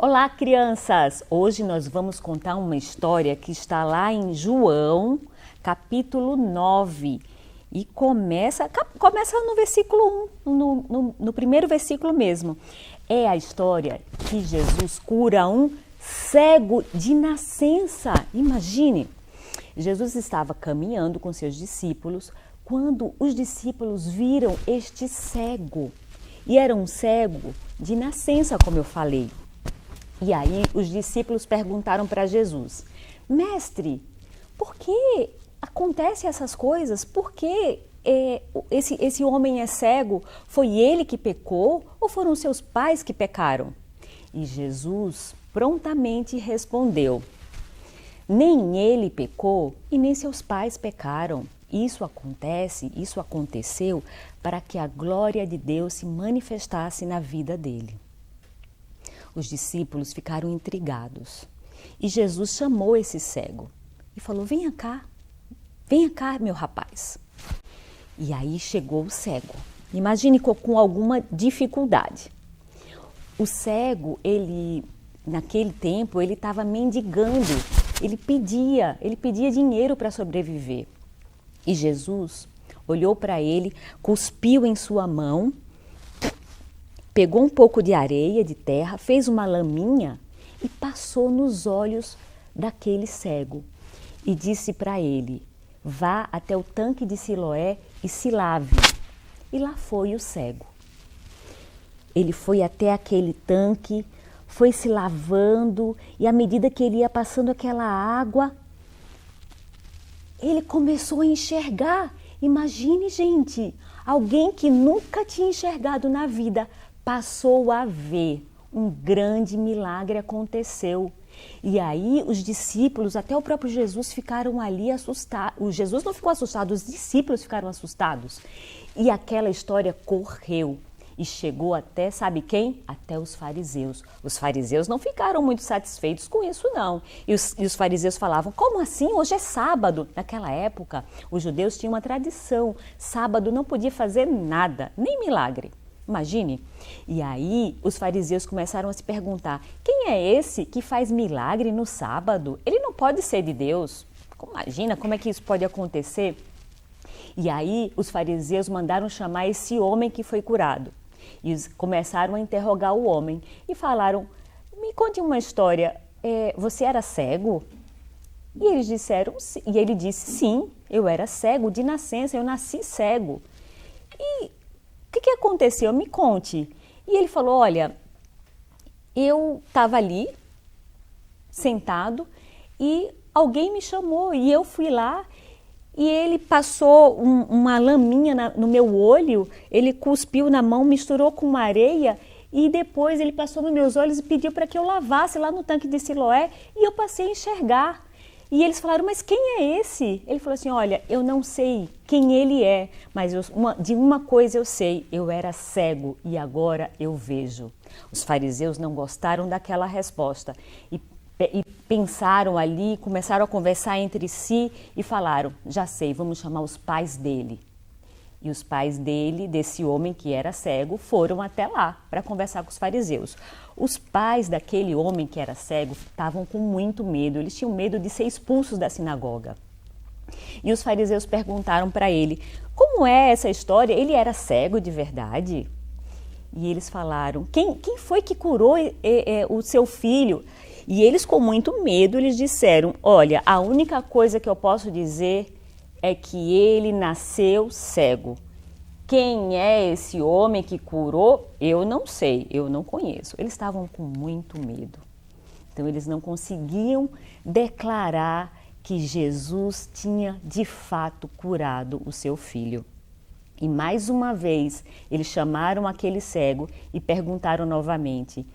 Olá, crianças! Hoje nós vamos contar uma história que está lá em João, capítulo 9. E começa no versículo 1, no primeiro versículo mesmo. É a história que Jesus cura um cego de nascença. Imagine! Jesus estava caminhando com seus discípulos quando os discípulos viram este cego. E era um cego de nascença, como eu falei. E aí os discípulos perguntaram para Jesus: Mestre, por que acontecem essas coisas? Por que esse homem é cego? Foi ele que pecou ou foram seus pais que pecaram? E Jesus prontamente respondeu: Nem ele pecou e nem seus pais pecaram. Isso aconteceu para que a glória de Deus se manifestasse na vida dele. Os discípulos ficaram intrigados e Jesus chamou esse cego e falou: venha cá, meu rapaz. E aí chegou o cego. Imagine com alguma dificuldade. O cego, naquele tempo, ele estava mendigando, ele pedia dinheiro para sobreviver. E Jesus olhou para ele, cuspiu em sua mão, pegou um pouco de areia, de terra, fez uma laminha e passou nos olhos daquele cego. E disse para ele: vá até o tanque de Siloé e se lave. E lá foi o cego. Ele foi até aquele tanque, foi se lavando e à medida que ele ia passando aquela água, ele começou a enxergar. Imagine, gente, alguém que nunca tinha enxergado na vida passou a ver. Um grande milagre aconteceu. E aí os discípulos, até o próprio Jesus, ficaram ali assustados. O Jesus não ficou assustado, os discípulos ficaram assustados. E aquela história correu e chegou até, sabe quem? Até os fariseus. Os fariseus não ficaram muito satisfeitos com isso, não. E os fariseus falavam: como assim? Hoje é sábado. Naquela época, os judeus tinham uma tradição. Sábado não podia fazer nada, nem milagre. Imagine. E aí os fariseus começaram a se perguntar: quem é esse que faz milagre no sábado? Ele não pode ser de Deus. Imagina como é que isso pode acontecer? E aí os fariseus mandaram chamar esse homem que foi curado. E começaram a interrogar o homem e falaram: me conte uma história, você era cego? E eles disseram, e ele disse: sim, eu era cego de nascença, eu nasci cego. E o que aconteceu? Me conte. E ele falou: olha, eu estava ali, sentado, e alguém me chamou e eu fui lá e ele passou uma laminha no meu olho, ele cuspiu na mão, misturou com uma areia e depois ele passou nos meus olhos e pediu para que eu lavasse lá no tanque de Siloé e eu passei a enxergar. E eles falaram: mas quem é esse? Ele falou assim: olha, eu não sei quem ele é, mas de uma coisa eu sei, eu era cego e agora eu vejo. Os fariseus não gostaram daquela resposta e pensaram ali, começaram a conversar entre si e falaram: já sei, vamos chamar os pais dele. E os pais dele, desse homem que era cego, foram até lá para conversar com os fariseus. Os pais daquele homem que era cego estavam com muito medo, eles tinham medo de ser expulsos da sinagoga. E os fariseus perguntaram para ele: como é essa história? Ele era cego de verdade? E eles falaram: quem foi que curou o seu filho? E eles, com muito medo, eles disseram: olha, a única coisa que eu posso dizer é que ele nasceu cego. Quem é esse homem que curou? Eu não sei, eu não conheço. Eles estavam com muito medo. Então, eles não conseguiam declarar que Jesus tinha de fato curado o seu filho. E mais uma vez, eles chamaram aquele cego e perguntaram novamente: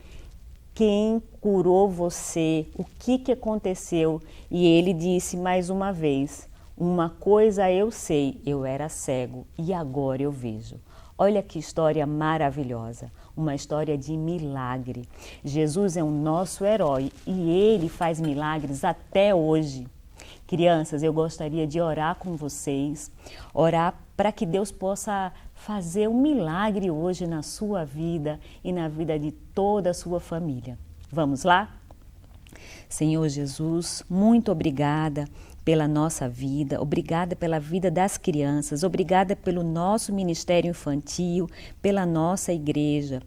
quem curou você? O que aconteceu? E ele disse mais uma vez: uma coisa eu sei, eu era cego e agora eu vejo. Olha que história maravilhosa, uma história de milagre. Jesus é o nosso herói e ele faz milagres até hoje. Crianças, eu gostaria de orar com vocês, orar para que Deus possa fazer um milagre hoje na sua vida e na vida de toda a sua família. Vamos lá? Senhor Jesus, muito obrigada pela nossa vida, obrigada pela vida das crianças, obrigada pelo nosso ministério infantil, pela nossa igreja.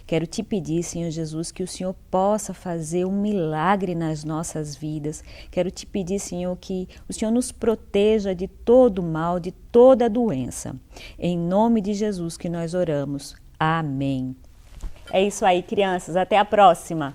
Quero te pedir, Senhor Jesus, que o Senhor possa fazer um milagre nas nossas vidas. Quero te pedir, Senhor, que o Senhor nos proteja de todo mal, de toda doença. Em nome de Jesus que nós oramos. Amém. É isso aí, crianças. Até a próxima.